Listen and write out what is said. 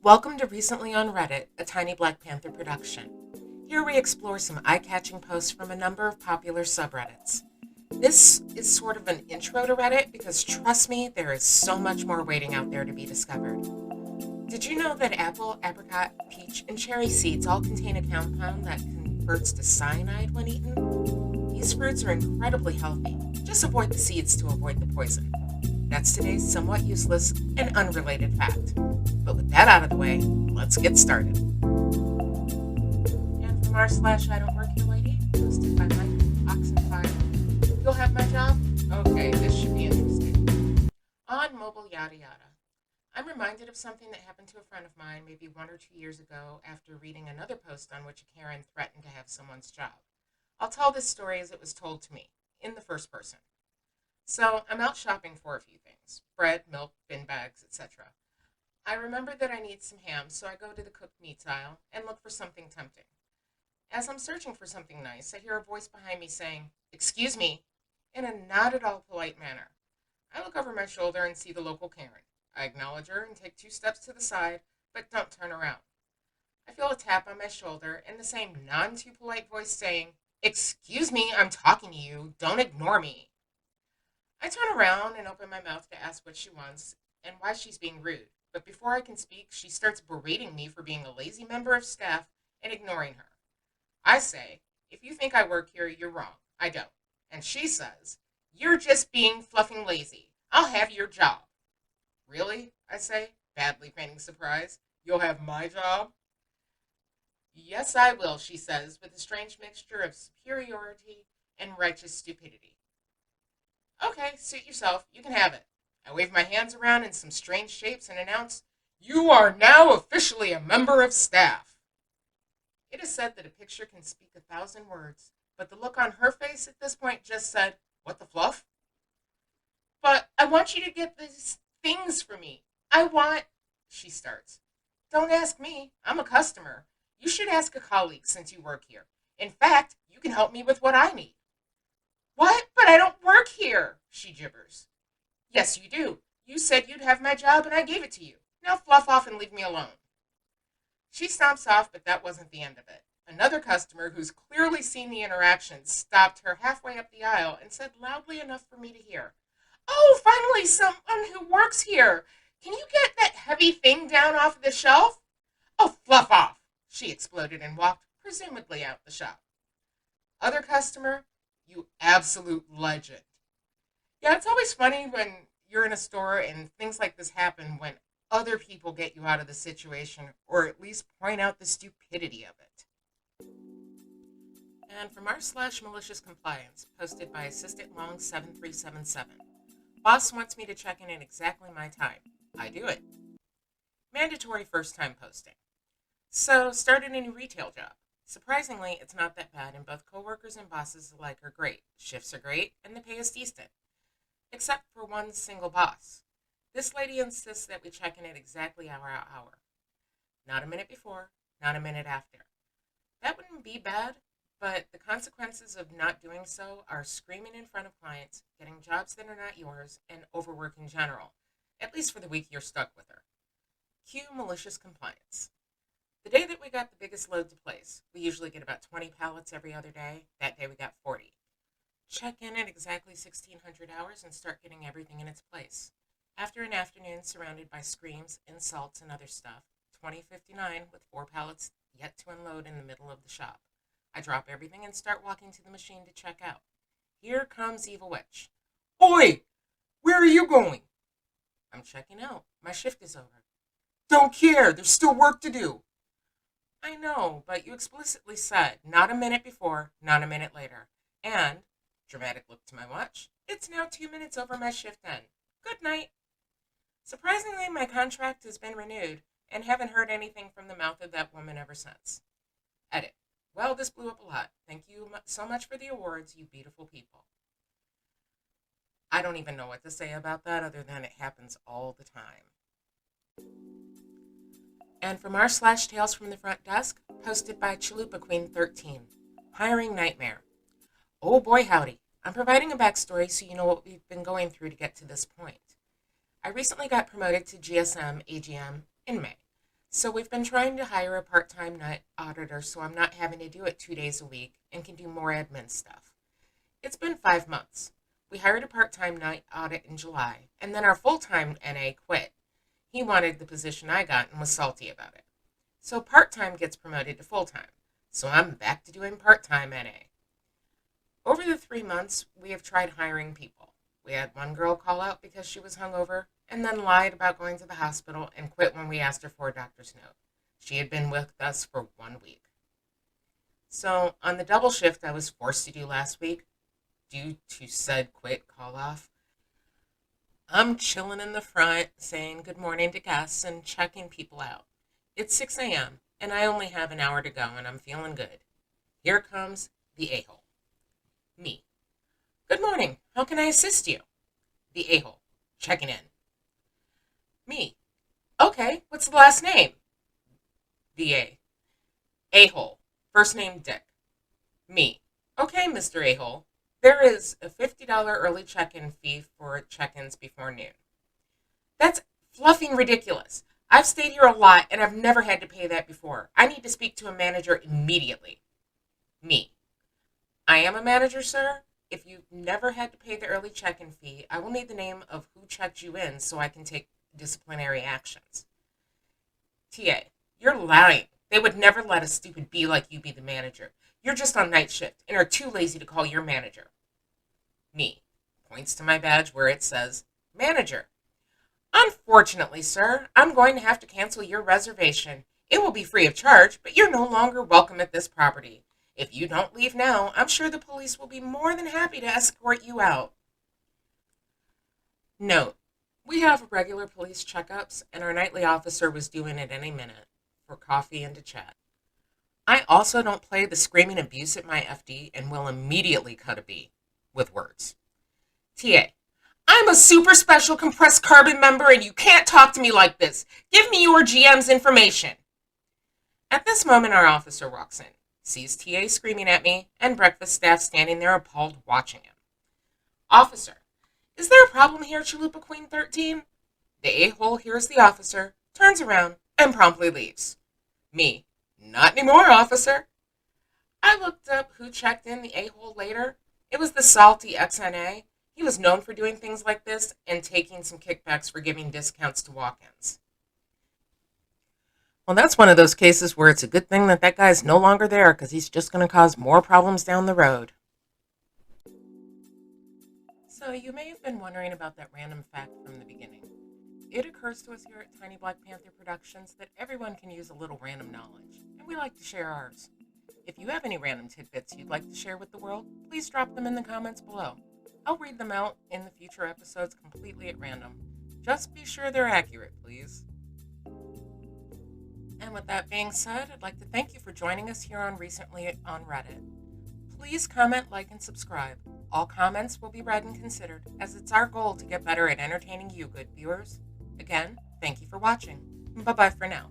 Welcome to Recently on Reddit, a Tiny Black Panther production. Here we explore some eye-catching posts from a number of popular subreddits. This is sort of an intro to Reddit because trust me, there is so much more waiting out there to be discovered. Did you know that apple, apricot, peach, and cherry seeds all contain a compound that converts to cyanide when eaten? These fruits are incredibly healthy. Just avoid the seeds to avoid the poison. That's today's somewhat useless and unrelated fact. But with that out of the way, let's get started. And from r/IDontWorkHereLady, hosted by Mike Oxenfire. You'll have my job? Okay, this should be interesting. On mobile yada yada. I'm reminded of something that happened to a friend of mine maybe 1 or 2 years ago after reading another post on which a Karen threatened to have someone's job. I'll tell this story as it was told to me, in the first person. So I'm out shopping for a few things: bread, milk, bin bags, etc. I remember that I need some ham, so I go to the cooked meats aisle and look for something tempting. As I'm searching for something nice, I hear a voice behind me saying, "Excuse me," in a not at all polite manner. I look over my shoulder and see the local Karen. I acknowledge her and take 2 steps to the side, but don't turn around. I feel a tap on my shoulder and the same non-too-polite voice saying, "Excuse me, I'm talking to you. Don't ignore me." I turn around and open my mouth to ask what she wants and why she's being rude. But before I can speak, she starts berating me for being a lazy member of staff and ignoring her. I say, "If you think I work here, you're wrong. I don't." And she says, "You're just being fluffing lazy. I'll have your job." "Really?" I say, badly feigning surprise. "You'll have my job?" "Yes, I will," she says, with a strange mixture of superiority and righteous stupidity. "Okay, suit yourself. You can have it." I wave my hands around in some strange shapes and announce, "You are now officially a member of staff." It is said that a picture can speak 1,000 words, but the look on her face at this point just said, "What the fluff?" "But I want you to get these things for me. I want," she starts. "Don't ask me. I'm a customer. You should ask a colleague since you work here. In fact, you can help me with what I need." "What? But I don't work here," she gibbers. "Yes, you do. You said you'd have my job and I gave it to you. Now fluff off and leave me alone." She stomps off, but that wasn't the end of it. Another customer, who's clearly seen the interaction, stopped her halfway up the aisle and said loudly enough for me to hear, "Oh, finally someone who works here. Can you get that heavy thing down off the shelf?" "Oh, fluff off," she exploded and walked, presumably out the shop. Other customer, "You absolute legend." Yeah, it's always funny when you're in a store and things like this happen when other people get you out of the situation or at least point out the stupidity of it. And from r/Malicious Compliance, posted by Assistant Long 7377. Boss wants me to check in at exactly my time. I do it. Mandatory first time posting. So, started a new retail job. Surprisingly, it's not that bad, and both coworkers and bosses alike are great. Shifts are great, and the pay is decent. Except for one single boss. This lady insists that we check in at exactly our hour. Not a minute before, not a minute after. That wouldn't be bad, but the consequences of not doing so are screaming in front of clients, getting jobs that are not yours, and overwork in general, at least for the week you're stuck with her. Cue malicious compliance. The day that we got the biggest load to place, we usually get about 20 pallets every other day. That day we got 40. Check in at exactly 1600 hours and start getting everything in its place. After an afternoon surrounded by screams, insults, and other stuff, 20:59 with 4 pallets yet to unload in the middle of the shop. I drop everything and start walking to the machine to check out. Here comes Evil Witch. "Oi! Where are you going?" "I'm checking out. My shift is over." "Don't care. There's still work to do." "I know, but you explicitly said not a minute before, not a minute later. And," dramatic look to my watch, "it's now 2 minutes over my shift end. Good night." Surprisingly, my contract has been renewed and haven't heard anything from the mouth of that woman ever since. Edit. Well, this blew up a lot. Thank you so much for the awards, you beautiful people. I don't even know what to say about that other than it happens all the time. And from r/Tales from the Front Desk, posted by Chalupa Queen 13. Hiring Nightmare. Oh boy howdy. I'm providing a backstory so you know what we've been going through to get to this point. I recently got promoted to GSM AGM in May. So we've been trying to hire a part-time night auditor so I'm not having to do it 2 days a week and can do more admin stuff. It's been 5 months. We hired a part-time night audit in July, and then our full-time NA quit. He wanted the position I got and was salty about it. So part-time gets promoted to full-time. So I'm back to doing part-time NA. Over the 3 months, we have tried hiring people. We had one girl call out because she was hungover and then lied about going to the hospital and quit when we asked her for a doctor's note. She had been with us for 1 week. So on the double shift I was forced to do last week, due to said quit call off, I'm chilling in the front saying good morning to guests and checking people out. It's 6 a.m. and I only have an hour to go and I'm feeling good. Here comes the a-hole. Me. Good morning. How can I assist you? The a-hole. Checking in. Me. Okay, what's the last name? The a-hole. First name Dick. Me. Okay, Mr. A-hole. There is a $50 early check-in fee for check-ins before noon. That's fluffing ridiculous. I've stayed here a lot and I've never had to pay that before. I need to speak to a manager immediately. Me. I am a manager, sir. If you've never had to pay the early check-in fee, I will need the name of who checked you in so I can take disciplinary actions. TA, you're lying. They would never let a stupid bee like you be the manager. You're just on night shift and are too lazy to call your manager. Me. Points to my badge where it says, Manager. Unfortunately, sir, I'm going to have to cancel your reservation. It will be free of charge, but you're no longer welcome at this property. If you don't leave now, I'm sure the police will be more than happy to escort you out. Note, we have regular police checkups, and our nightly officer was due in at any minute for coffee and to chat. I also don't play the screaming abuse at my FD and will immediately cut a B with words. TA, I'm a super special compressed carbon member and you can't talk to me like this. Give me your GM's information. At this moment, our officer walks in, sees TA screaming at me, and breakfast staff standing there appalled watching him. Officer, is there a problem here, Chalupa Queen 13? The a-hole hears the officer, turns around, and promptly leaves. Me, not anymore, officer. I looked up who checked in the a-hole later. It was the salty XNA. He was known for doing things like this and taking some kickbacks for giving discounts to walk-ins. Well, that's one of those cases where it's a good thing that that guy's no longer there because he's just going to cause more problems down the road. So you may have been wondering about that random fact from the beginning. It occurs to us here at Tiny Black Panther Productions that everyone can use a little random knowledge, and we like to share ours. If you have any random tidbits you'd like to share with the world, please drop them in the comments below. I'll read them out in the future episodes completely at random. Just be sure they're accurate, please. And with that being said, I'd like to thank you for joining us here on Recently on Reddit. Please comment, like, and subscribe. All comments will be read and considered, as it's our goal to get better at entertaining you, good viewers. Again, thank you for watching. Bye-bye for now.